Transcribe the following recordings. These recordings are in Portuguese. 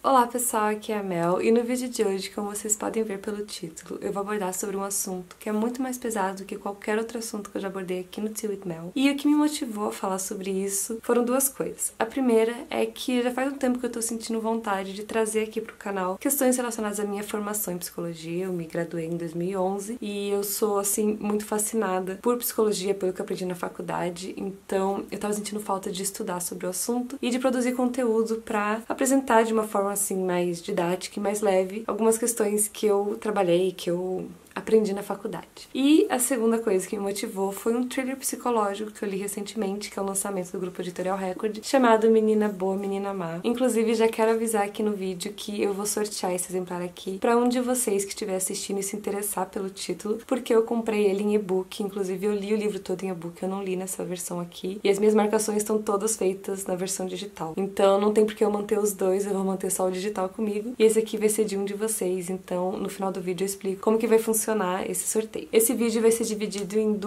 Olá pessoal, aqui é a Mel e no vídeo de hoje, como vocês podem ver pelo título, eu vou abordar sobre um assunto que é muito mais pesado do que qualquer outro assunto que eu já abordei aqui no Tea with Mel. E o que me motivou a falar sobre isso foram duas coisas. A primeira é que já faz um tempo que eu tô sentindo vontade de trazer aqui pro canal questões relacionadas à minha formação em psicologia. Eu me graduei em 2011 e eu sou, assim, muito fascinada por psicologia, pelo que eu aprendi na faculdade, então eu tava sentindo falta de estudar sobre o assunto e de produzir conteúdo pra apresentar de uma forma assim mais didática e mais leve algumas questões que eu trabalhei, que eu aprendi na faculdade. E a segunda coisa que me motivou foi um thriller psicológico que eu li recentemente, que é o lançamento do grupo Editorial Record, chamado Menina Boa, Menina Má. Inclusive, já quero avisar aqui no vídeo que eu vou sortear esse exemplar aqui pra um de vocês que estiver assistindo e se interessar pelo título, porque eu comprei ele em e-book. Inclusive, eu li o livro todo em e-book, eu não li nessa versão aqui. E as minhas marcações estão todas feitas na versão digital. Então, não tem por que eu manter os dois, eu vou manter só o digital comigo. E esse aqui vai ser de um de vocês. Então, no final do vídeo eu explico como que vai funcionar esse sorteio. Esse vídeo vai ser dividido em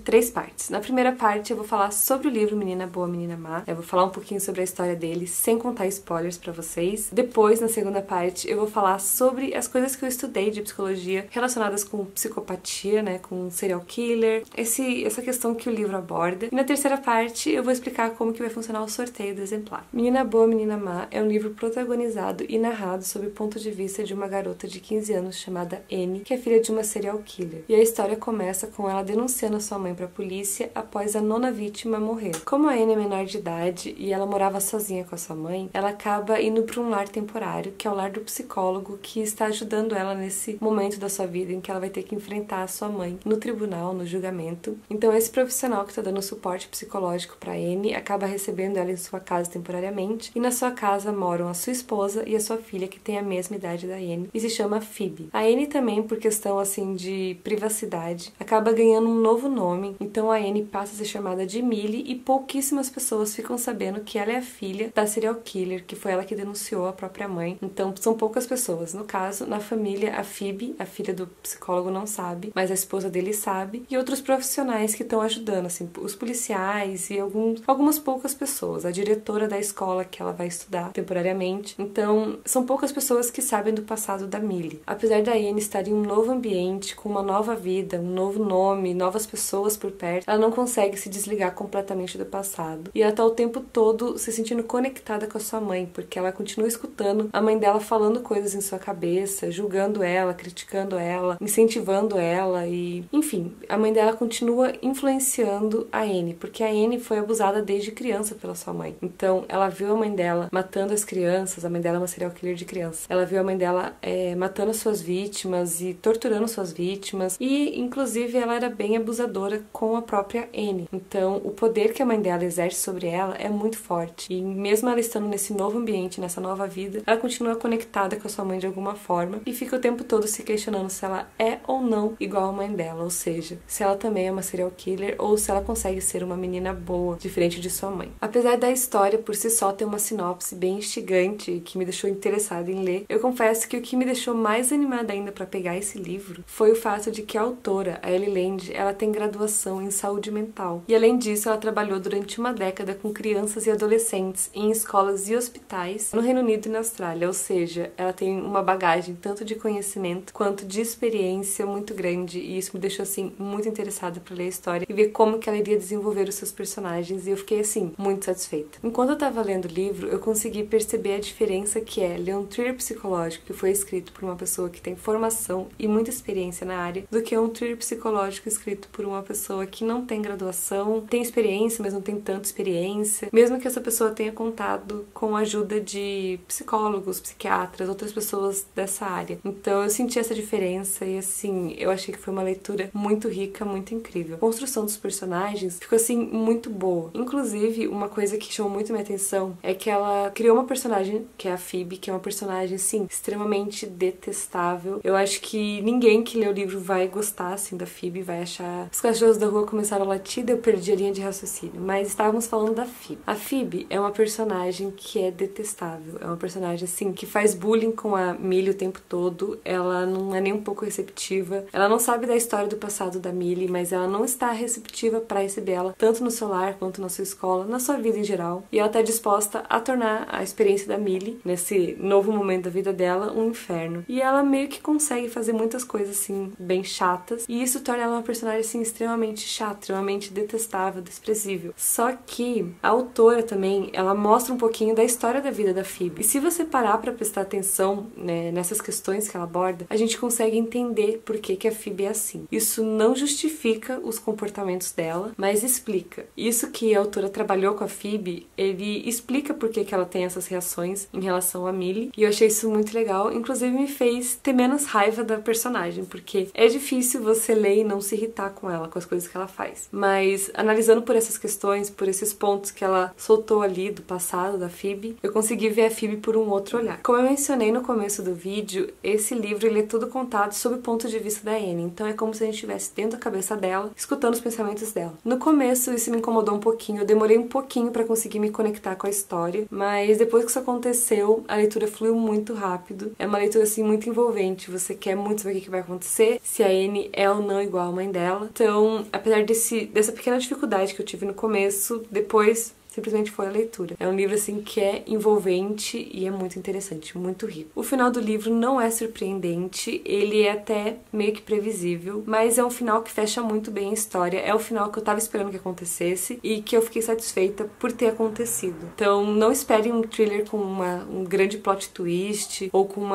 três partes. Na primeira parte eu vou falar sobre o livro Menina Boa, Menina Má. Eu vou falar um pouquinho sobre a história dele, sem contar spoilers pra vocês. Depois, na segunda parte, eu vou falar sobre as coisas que eu estudei de psicologia relacionadas com psicopatia, né, com serial killer, essa questão que o livro aborda. E na terceira parte eu vou explicar como que vai funcionar o sorteio do exemplar. Menina Boa, Menina Má é um livro protagonizado e narrado sob o ponto de vista de uma garota de 15 anos chamada Annie, que é filha de uma serial killer. E a história começa com ela denunciando a sua mãe pra polícia após a nona vítima morrer. Como a Annie é menor de idade e ela morava sozinha com a sua mãe, ela acaba indo pra um lar temporário, que é o lar do psicólogo, que está ajudando ela nesse momento da sua vida em que ela vai ter que enfrentar a sua mãe no tribunal, no julgamento. Então esse profissional que tá dando suporte psicológico pra Annie acaba recebendo ela em sua casa temporariamente, e na sua casa moram a sua esposa e a sua filha, que tem a mesma idade da Annie, e se chama Phoebe. A Annie também, por questão assim de privacidade, acaba ganhando um novo nome, então a Annie passa a ser chamada de Millie e pouquíssimas pessoas ficam sabendo que ela é a filha da serial killer, que foi ela que denunciou a própria mãe. Então são poucas pessoas. No caso, na família, a Phoebe, a filha do psicólogo, não sabe, mas a esposa dele sabe, e outros profissionais que estão ajudando, assim, os policiais e algumas poucas pessoas, a diretora da escola que ela vai estudar temporariamente. Então são poucas pessoas que sabem do passado da Millie. Apesar da Annie estar em um novo ambiente, com uma nova vida, um novo nome, novas pessoas por perto, ela não consegue se desligar completamente do passado. E ela tá o tempo todo se sentindo conectada com a sua mãe, porque ela continua escutando a mãe dela falando coisas em sua cabeça, julgando ela, criticando ela, incentivando ela e... enfim, a mãe dela continua influenciando a Annie, porque a Annie foi abusada desde criança pela sua mãe. Então, ela viu a mãe dela matando as crianças, a mãe dela é uma serial killer de criança. Ela viu a mãe dela matando as suas vítimas e torturando suas vítimas, e inclusive ela era bem abusadora com a própria Annie. Então o poder que a mãe dela exerce sobre ela é muito forte, e mesmo ela estando nesse novo ambiente, nessa nova vida, ela continua conectada com a sua mãe de alguma forma e fica o tempo todo se questionando se ela é ou não igual a mãe dela, ou seja, se ela também é uma serial killer ou se ela consegue ser uma menina boa, diferente de sua mãe. Apesar da história por si só ter uma sinopse bem instigante que me deixou interessada em ler, eu confesso que o que me deixou mais animada ainda para pegar esse livro foi o fato de que a autora, a Ellie Land, ela tem graduação em saúde mental. E além disso, ela trabalhou durante uma década com crianças e adolescentes em escolas e hospitais no Reino Unido e na Austrália, ou seja, ela tem uma bagagem tanto de conhecimento quanto de experiência muito grande, e isso me deixou assim muito interessada para ler a história e ver como que ela iria desenvolver os seus personagens, e eu fiquei assim muito satisfeita. Enquanto eu tava lendo o livro, eu consegui perceber a diferença que é ler um thriller psicológico que foi escrito por uma pessoa que tem formação e muita experiência na área, do que um thriller psicológico escrito por uma pessoa que não tem graduação, tem experiência, mas não tem tanta experiência, mesmo que essa pessoa tenha contado com a ajuda de psicólogos, psiquiatras, outras pessoas dessa área. Então eu senti essa diferença e assim, eu achei que foi uma leitura muito rica, muito incrível. A construção dos personagens ficou assim muito boa. Inclusive, uma coisa que chamou muito minha atenção é que ela criou uma personagem, que é a Phoebe, que é uma personagem assim extremamente detestável. Eu acho que que ninguém que lê o livro vai gostar, assim, da Phoebe, vai achar... Os cachorros da rua começaram a latir, eu perdi a linha de raciocínio. Mas estávamos falando da Phoebe. A Phoebe é uma personagem que é detestável. É uma personagem, assim, que faz bullying com a Millie o tempo todo. Ela não é nem um pouco receptiva. Ela não sabe da história do passado da Millie, mas ela não está receptiva para receber ela, tanto no seu lar quanto na sua escola, na sua vida em geral. E ela está disposta a tornar a experiência da Millie, nesse novo momento da vida dela, um inferno. E ela meio que consegue fazer muitas coisas, assim, bem chatas. E isso torna ela uma personagem, assim, extremamente chata, extremamente detestável, desprezível. Só que a autora também, ela mostra um pouquinho da história da vida da Phoebe. E se você parar pra prestar atenção, né, nessas questões que ela aborda, a gente consegue entender por que a Phoebe é assim. Isso não justifica os comportamentos dela, mas explica. Isso que a autora trabalhou com a Phoebe, ele explica por que ela tem essas reações em relação a Millie. E eu achei isso muito legal. Inclusive me fez ter menos raiva da personagem, porque é difícil você ler e não se irritar com ela, com as coisas que ela faz. Mas analisando por essas questões, por esses pontos que ela soltou ali do passado da Phoebe, eu consegui ver a Phoebe por um outro olhar. Como eu mencionei no começo do vídeo, esse livro ele é todo contado sob o ponto de vista da Anne, então é como se a gente estivesse dentro da cabeça dela, escutando os pensamentos dela. No começo isso me incomodou um pouquinho, eu demorei um pouquinho pra conseguir me conectar com a história, mas depois que isso aconteceu, a leitura fluiu muito rápido. É uma leitura assim muito envolvente, você quer muito saber o que vai acontecer, se a Anne é ou não igual a mãe dela. Então, apesar dessa pequena dificuldade que eu tive no começo, depois simplesmente foi a leitura. É um livro, assim, que é envolvente e é muito interessante, muito rico. O final do livro não é surpreendente, ele é até meio que previsível, mas é um final que fecha muito bem a história. É o final que eu tava esperando que acontecesse e que eu fiquei satisfeita por ter acontecido. Então, não espere um thriller com um grande plot twist ou com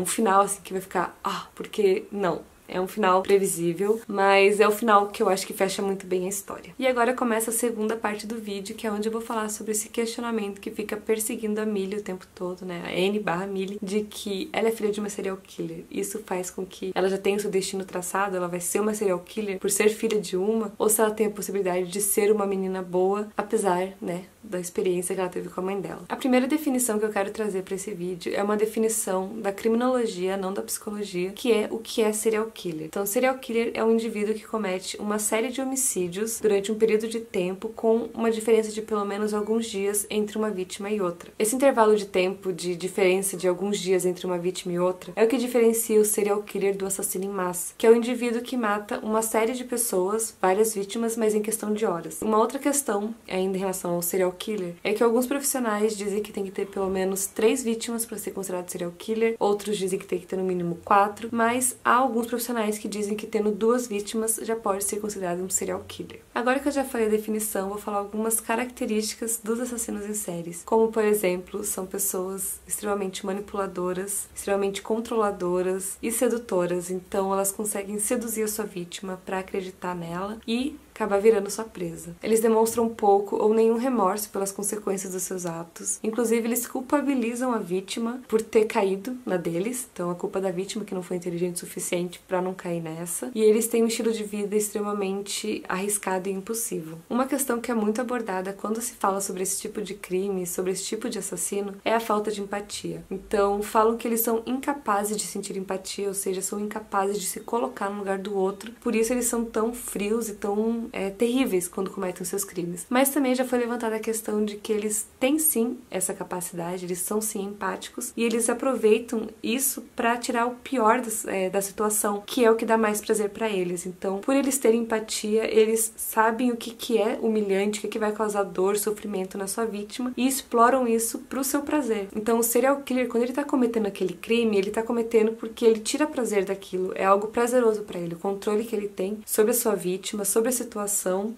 um final, assim, que vai ficar... porque não. É um final previsível, mas é o final que eu acho que fecha muito bem a história. E agora começa a segunda parte do vídeo, que é onde eu vou falar sobre esse questionamento que fica perseguindo a Millie o tempo todo, né? A Anne/Millie, de que ela é filha de uma serial killer. Isso faz com que ela já tenha o seu destino traçado, ela vai ser uma serial killer por ser filha de uma, ou se ela tem a possibilidade de ser uma menina boa, apesar, né, da experiência que ela teve com a mãe dela. A primeira definição que eu quero trazer para esse vídeo é uma definição da criminologia, não da psicologia, que é o que é serial killer. Então, serial killer é um indivíduo que comete uma série de homicídios durante um período de tempo com uma diferença de pelo menos alguns dias entre uma vítima e outra. Esse intervalo de tempo de diferença de alguns dias entre uma vítima e outra é o que diferencia o serial killer do assassino em massa, que é o indivíduo que mata uma série de pessoas, várias vítimas, mas em questão de horas. Uma outra questão, ainda em relação ao serial killer, é que alguns profissionais dizem que tem que ter pelo menos 3 vítimas para ser considerado serial killer, outros dizem que tem que ter no mínimo 4, mas há alguns profissionais que dizem que tendo 2 vítimas já pode ser considerado um serial killer. Agora que eu já falei a definição, vou falar algumas características dos assassinos em séries, como por exemplo, são pessoas extremamente manipuladoras, extremamente controladoras e sedutoras, então elas conseguem seduzir a sua vítima para acreditar nela e acabar virando sua presa. Eles demonstram pouco ou nenhum remorso pelas consequências dos seus atos. Inclusive, eles culpabilizam a vítima por ter caído na deles. Então, a culpa da vítima que não foi inteligente o suficiente para não cair nessa. E eles têm um estilo de vida extremamente arriscado e impossível. Uma questão que é muito abordada quando se fala sobre esse tipo de crime, sobre esse tipo de assassino, é a falta de empatia. Então, falam que eles são incapazes de sentir empatia, ou seja, são incapazes de se colocar no lugar do outro. Por isso, eles são tão frios e tão terríveis quando cometem os seus crimes. Mas também já foi levantada a questão de que eles têm sim essa capacidade, eles são sim empáticos e eles aproveitam isso para tirar o pior da situação, que é o que dá mais prazer para eles. Então, por eles terem empatia, eles sabem o que é humilhante, o que vai causar dor, sofrimento na sua vítima e exploram isso pro seu prazer. Então, o serial killer, quando ele tá cometendo aquele crime, ele tá cometendo porque ele tira prazer daquilo, é algo prazeroso para ele. O controle que ele tem sobre a sua vítima, sobre a situação,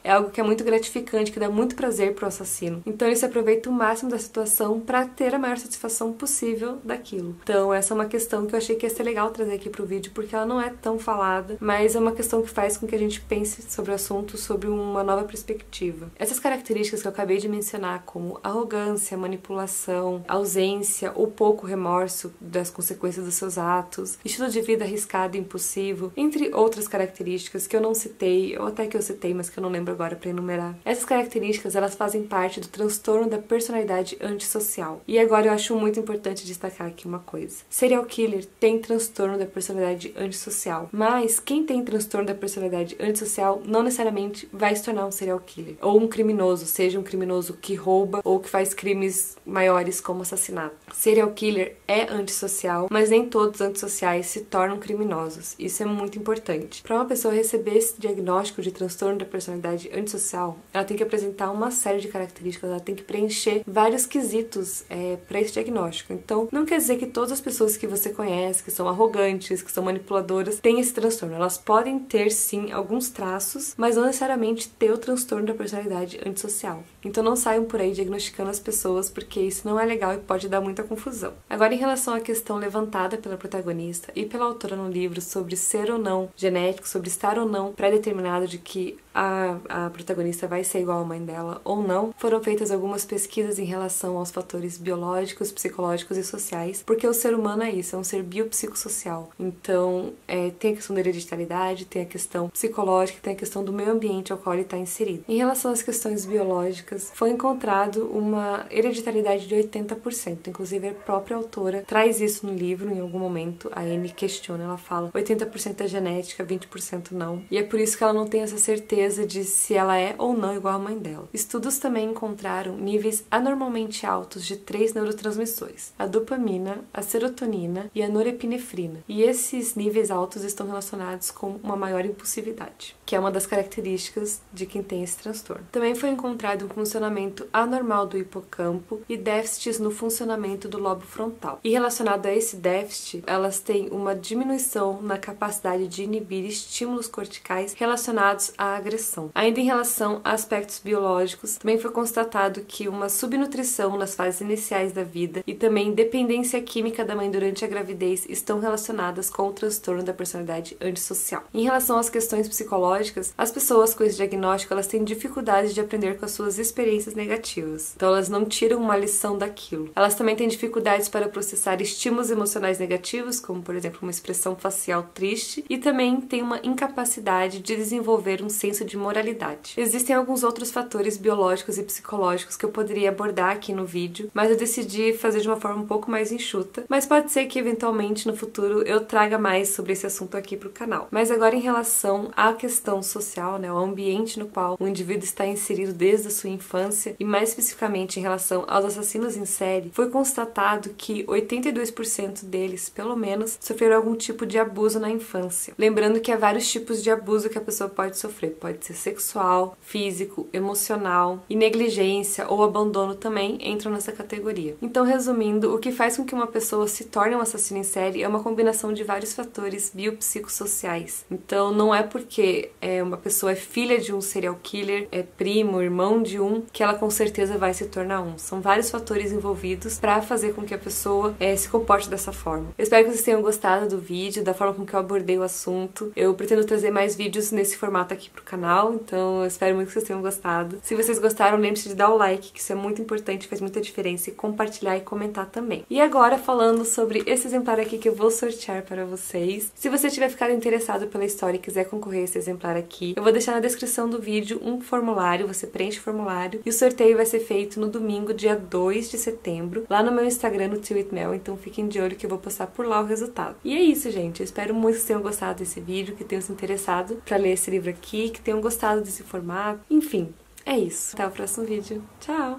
é algo que é muito gratificante, que dá muito prazer pro assassino. Então ele se aproveita o máximo da situação para ter a maior satisfação possível daquilo. Então essa é uma questão que eu achei que ia ser legal trazer aqui pro vídeo, porque ela não é tão falada, mas é uma questão que faz com que a gente pense sobre o assunto sobre uma nova perspectiva. Essas características que eu acabei de mencionar, como arrogância, manipulação, ausência ou pouco remorso das consequências dos seus atos, estilo de vida arriscado e impossível, entre outras características que eu não citei, ou até que eu citei citei, mas que eu não lembro agora pra enumerar. Essas características, elas fazem parte do transtorno da personalidade antissocial. E agora eu acho muito importante destacar aqui uma coisa. Serial killer tem transtorno da personalidade antissocial, mas quem tem transtorno da personalidade antissocial não necessariamente vai se tornar um serial killer, ou um criminoso, seja um criminoso que rouba ou que faz crimes maiores como assassinato. Serial killer é antissocial, mas nem todos os antissociais se tornam criminosos. Isso é muito importante. Para uma pessoa receber esse diagnóstico de transtorno da personalidade antissocial, ela tem que apresentar uma série de características, ela tem que preencher vários quesitos para esse diagnóstico. Então, não quer dizer que todas as pessoas que você conhece, que são arrogantes, que são manipuladoras, têm esse transtorno. Elas podem ter, sim, alguns traços, mas não necessariamente ter o transtorno da personalidade antissocial. Então não saiam por aí diagnosticando as pessoas, porque isso não é legal e pode dar muita confusão. Agora, em relação à questão levantada pela protagonista e pela autora no livro sobre ser ou não genético, sobre estar ou não pré-determinado de que a protagonista vai ser igual à mãe dela ou não, foram feitas algumas pesquisas em relação aos fatores biológicos, psicológicos e sociais, porque o ser humano é isso, é um ser biopsicossocial. Então, tem a questão da hereditariedade, tem a questão psicológica, tem a questão do meio ambiente ao qual ele está inserido. Em relação às questões biológicas, foi encontrado uma hereditariedade de 80%, inclusive a própria autora traz isso no livro em algum momento, a Anne questiona, ela fala 80% é genética, 20% não, e é por isso que ela não tem essa certeza de se ela é ou não igual à mãe dela. Estudos também encontraram níveis anormalmente altos de 3 neurotransmissores, a dopamina, a serotonina e a norepinefrina, e esses níveis altos estão relacionados com uma maior impulsividade, que é uma das características de quem tem esse transtorno. Também foi encontrado um funcionamento anormal do hipocampo e déficits no funcionamento do lobo frontal. E relacionado a esse déficit, elas têm uma diminuição na capacidade de inibir estímulos corticais relacionados à agressão. Ainda em relação a aspectos biológicos, também foi constatado que uma subnutrição nas fases iniciais da vida e também dependência química da mãe durante a gravidez estão relacionadas com o transtorno da personalidade antissocial. Em relação às questões psicológicas, as pessoas com esse diagnóstico, elas têm dificuldade de aprender com as suas experiências negativas. Então elas não tiram uma lição daquilo. Elas também têm dificuldades para processar estímulos emocionais negativos, como por exemplo uma expressão facial triste, e também têm uma incapacidade de desenvolver um senso de moralidade. Existem alguns outros fatores biológicos e psicológicos que eu poderia abordar aqui no vídeo, mas eu decidi fazer de uma forma um pouco mais enxuta, mas pode ser que eventualmente no futuro eu traga mais sobre esse assunto aqui pro canal. Mas agora em relação à questão social, ao ambiente no qual o indivíduo está inserido desde a sua infância, e mais especificamente em relação aos assassinos em série, foi constatado que 82% deles, pelo menos, sofreram algum tipo de abuso na infância. Lembrando que há vários tipos de abuso que a pessoa pode sofrer. Pode ser sexual, físico, emocional, e negligência ou abandono também entram nessa categoria. Então, resumindo, o que faz com que uma pessoa se torne um assassino em série é uma combinação de vários fatores biopsicossociais. Então, não é porque uma pessoa é filha de um serial killer, é primo, irmão de um, que ela com certeza vai se tornar um. São vários fatores envolvidos para fazer com que a pessoa se comporte dessa forma. Eu espero que vocês tenham gostado do vídeo, da forma com que eu abordei o assunto. Eu pretendo trazer mais vídeos nesse formato aqui pro canal, então eu espero muito que vocês tenham gostado. Se vocês gostaram, lembre-se de dar o like, que isso é muito importante, faz muita diferença, e compartilhar e comentar também. E agora, falando sobre esse exemplar aqui que eu vou sortear para vocês. Se você tiver ficado interessado pela história e quiser concorrer a esse exemplar aqui, eu vou deixar na descrição do vídeo um formulário, você preenche o formulário, e o sorteio vai ser feito no domingo, dia 2 de setembro, lá no meu Instagram, no TeaWithMel, então fiquem de olho que eu vou postar por lá o resultado. E é isso, gente, eu espero muito que vocês tenham gostado desse vídeo, que tenham se interessado para ler esse livro aqui, que tenham gostado desse formato, enfim, é isso. Até o próximo vídeo. Tchau!